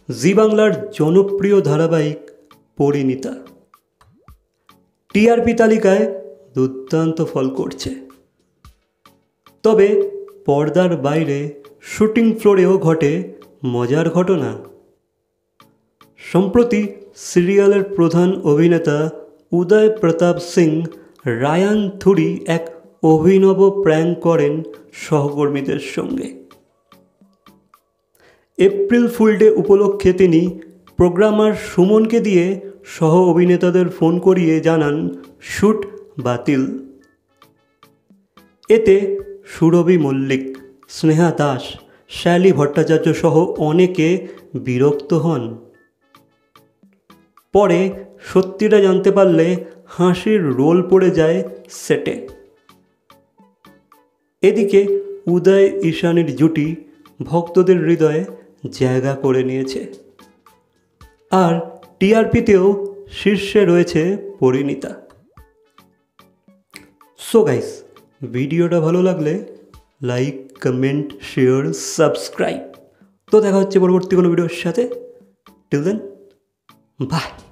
জি বাংলার জনপ্রিয় ধারাবাহিক পরিণীতা টিআরপি তালিকায় দুর্দান্ত ফল করছে। তবে পর্দার বাইরে শুটিং ফ্লোরেও ঘটে মজার ঘটনা। সম্প্রতি সিরিয়ালের প্রধান অভিনেতা উদয় প্রতাপ সিং রায়ান থুরি এক অভিনব প্র্যাঙ্ক করেন সহকর্মীদের সঙ্গে। এপ্রিল ফুল ডে উপলক্ষে তিনি প্রোগ্রামার সুমনকে দিয়ে সহ অভিনেতাদের ফোন করিয়ে জানান শ্যুট বাতিল। এতে সুরভি মল্লিক, স্নেহা দাস, শ্যালী ভট্টাচার্য সহ অনেকে বিরক্ত হন। পরে সত্যিটা জানতে পারলে হাসির রোল পড়ে যায় সেটে। এদিকে উদয় ঈশানীর জুটি ভক্তদের হৃদয়ে জায়গা করে নিয়েছে। আর টিআরপিতেও শীর্ষে রয়েছে পরিণীতা। সো গাইস, ভিডিওটা ভালো লাগলে লাইক, কমেন্ট, শেয়ার, সাবস্ক্রাইব। তো দেখা হচ্ছে পরবর্তী কোনো ভিডিওর সাথে। Till then, by.